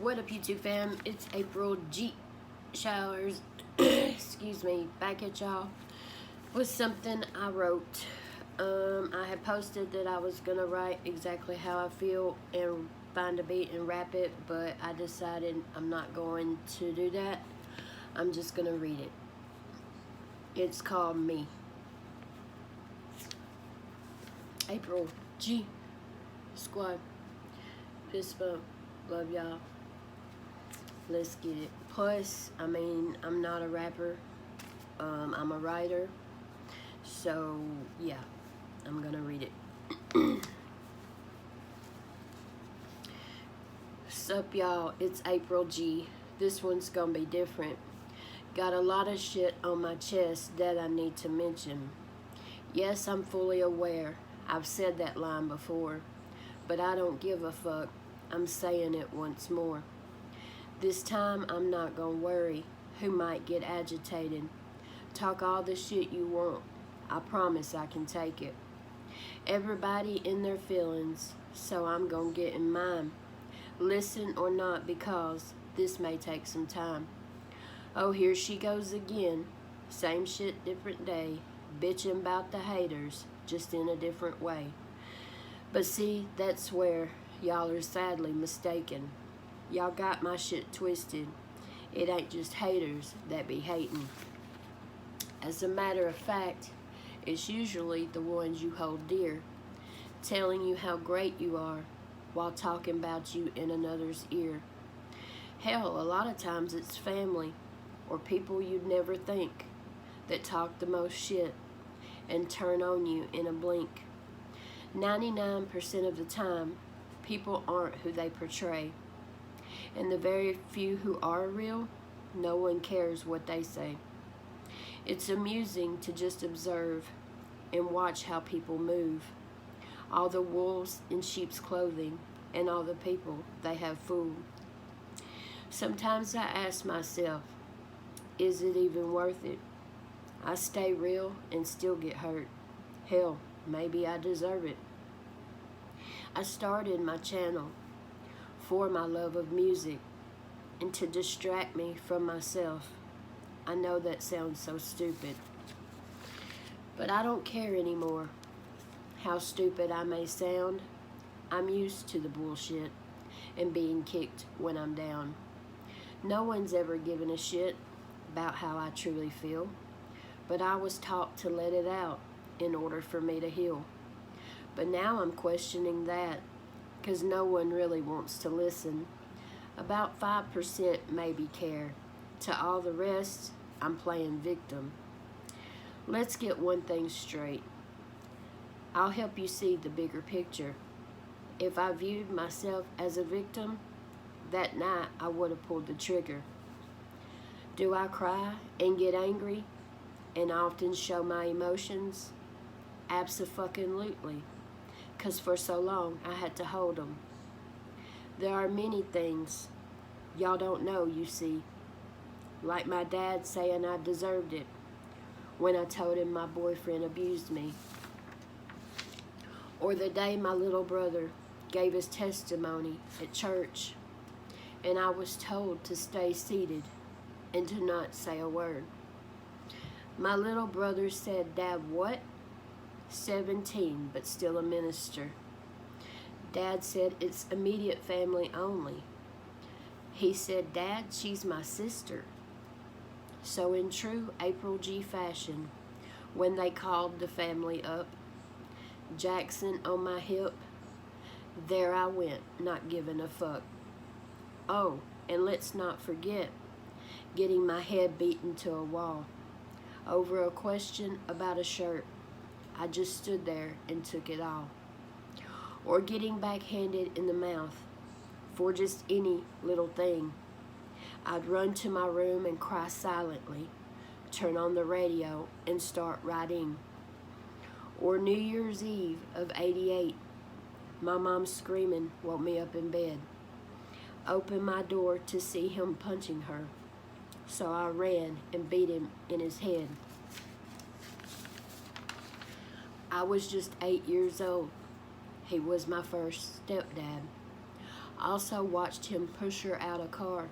What up, YouTube fam? It's April G. Showers. Excuse me. Back at y'all with something I wrote. I had posted that I was gonna write exactly how I feel and find a beat and rap it, but I decided I'm not going to do that. I'm just gonna read it. It's called Me. April G. Squad. Fist bump. Love y'all. Let's get it. Plus, I'm not a rapper. I'm a writer. So, yeah. I'm gonna read it. Sup, y'all? It's April G. This one's gonna be different. Got a lot of shit on my chest that I need to mention. Yes, I'm fully aware. I've said that line before. But I don't give a fuck. I'm saying it once more. This time I'm not gonna worry who might get agitated. Talk all the shit you want. I promise I can take it. Everybody in their feelings, so I'm gonna get in mine. Listen or not, because this may take some time. Oh, here she goes again. Same shit, different day. Bitching about the haters, just in a different way. But see, that's where y'all are sadly mistaken. Y'all got my shit twisted. It ain't just haters that be hating. As a matter of fact, it's usually the ones you hold dear, telling you how great you are while talking about you in another's ear. Hell, a lot of times it's family or people you'd never think that talk the most shit and turn on you in a blink. 99% of the time, people aren't who they portray. And the very few who are real, no one cares what they say. It's amusing to just observe and watch how people move. All the wolves in sheep's clothing and all the people they have fooled. Sometimes I ask myself, is it even worth it? I stay real and still get hurt. Hell, maybe I deserve it. I started my channel for my love of music and to distract me from myself. I know that sounds so stupid, but I don't care anymore how stupid I may sound. I'm used to the bullshit and being kicked when I'm down. No one's ever given a shit about how I truly feel, but I was taught to let it out in order for me to heal. But now I'm questioning that, because no one really wants to listen. About 5% maybe care. To all the rest, I'm playing victim. Let's get one thing straight. I'll help you see the bigger picture. If I viewed myself as a victim, that night I would have pulled the trigger. Do I cry and get angry and often show my emotions? Abso-fucking-lutely. 'Cause for so long I had to hold them. There are many things y'all don't know, you see. Like my dad saying I deserved it when I told him my boyfriend abused me. Or the day my little brother gave his testimony at church and I was told to stay seated and to not say a word. My little brother said, "Dad, what?" 17, but still a minister. Dad said, "It's immediate family only." He said, "Dad, she's my sister." So in true April G fashion, when they called the family up, Jackson on my hip, there I went, not giving a fuck. Oh, and let's not forget getting my head beaten to a wall over a question about a shirt. I just stood there and took it all. Or getting backhanded in the mouth for just any little thing. I'd run to my room and cry silently, turn on the radio and start writing. Or New Year's Eve of '88, my mom screaming woke me up in bed. Opened my door to see him punching her, so I ran and beat him in his head. I was just 8 years old. He was my first stepdad. I also watched him push her out of a car,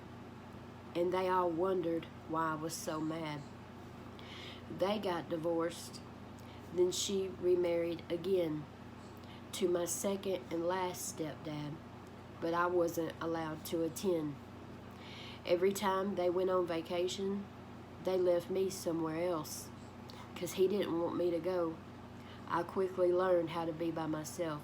and they all wondered why I was so mad. They got divorced. Then she remarried again to my second and last stepdad, but I wasn't allowed to attend. Every time they went on vacation, they left me somewhere else because he didn't want me to go. I quickly learned how to be by myself.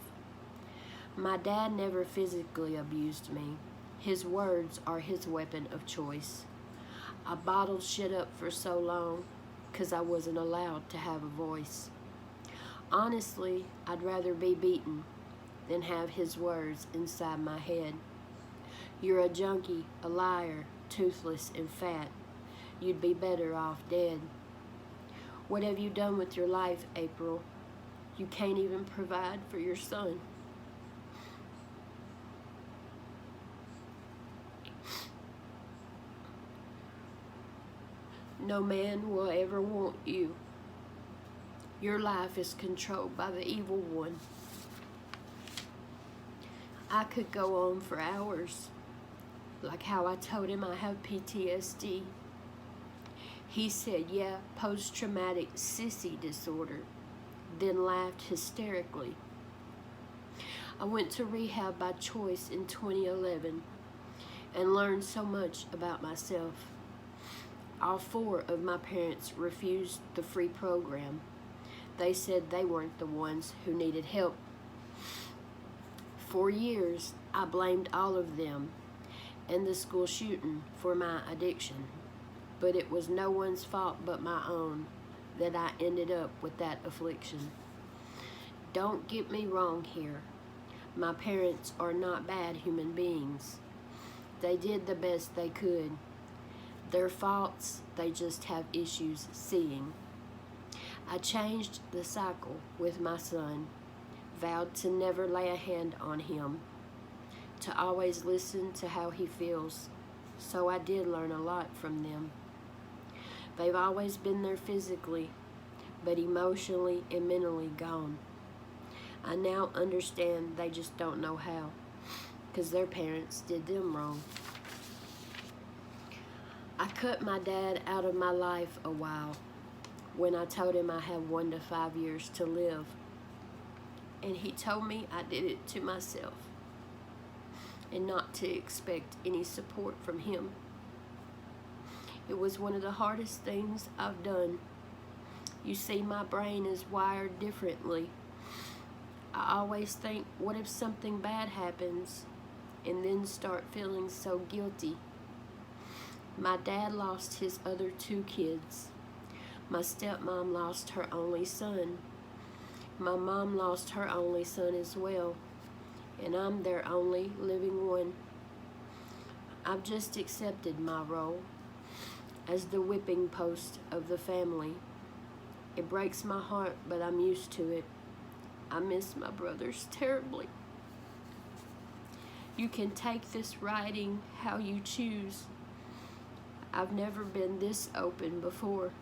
My dad never physically abused me. His words are his weapon of choice. I bottled shit up for so long because I wasn't allowed to have a voice. Honestly, I'd rather be beaten than have his words inside my head. You're a junkie, a liar, toothless and fat. You'd be better off dead. What have you done with your life, April? You can't even provide for your son. No man will ever want you. Your life is controlled by the evil one. I could go on for hours, like how I told him I have PTSD. He said, yeah, post-traumatic sissy disorder, then laughed hysterically. I went to rehab by choice in 2011 and learned so much about myself. All 4 of my parents refused the free program. They said they weren't the ones who needed help. For years, I blamed all of them and the school shooting for my addiction, but it was no one's fault but my own that I ended up with that affliction. Don't get me wrong here. My parents are not bad human beings. They did the best they could. Their faults, they just have issues seeing. I changed the cycle with my son, vowed to never lay a hand on him, to always listen to how he feels, so I did learn a lot from them. They've always been there physically, but emotionally and mentally gone. I now understand they just don't know how, because their parents did them wrong. I cut my dad out of my life a while when I told him I had 1 to 5 years to live. And he told me I did it to myself and not to expect any support from him. It was one of the hardest things I've done. You see, my brain is wired differently. I always think, what if something bad happens? And then start feeling so guilty. My dad lost his other 2 kids. My stepmom lost her only son. My mom lost her only son as well, and I'm their only living one. I've just accepted my role as the whipping post of the family. It breaks my heart, but I'm used to it. I miss my brothers terribly. You can take this writing how you choose. I've never been this open before.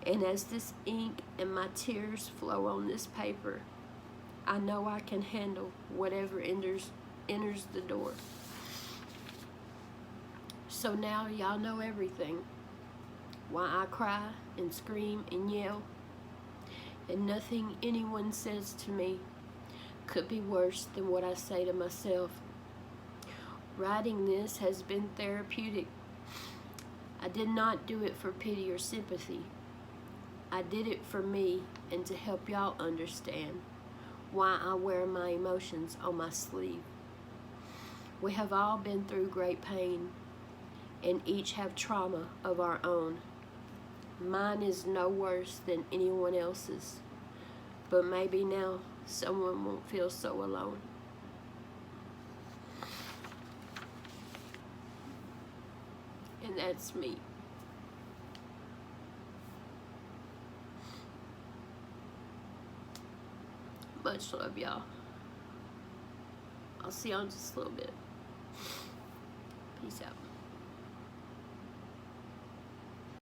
And as this ink and my tears flow on this paper, I know I can handle whatever enters the door. So now y'all know everything. Why I cry and scream and yell. And nothing anyone says to me could be worse than what I say to myself. Writing this has been therapeutic. I did not do it for pity or sympathy. I did it for me and to help y'all understand why I wear my emotions on my sleeve. We have all been through great pain and each have trauma of our own. Mine is no worse than anyone else's, but maybe now someone won't feel so alone. And that's me. Much love, y'all. I'll see y'all in just a little bit. Peace out.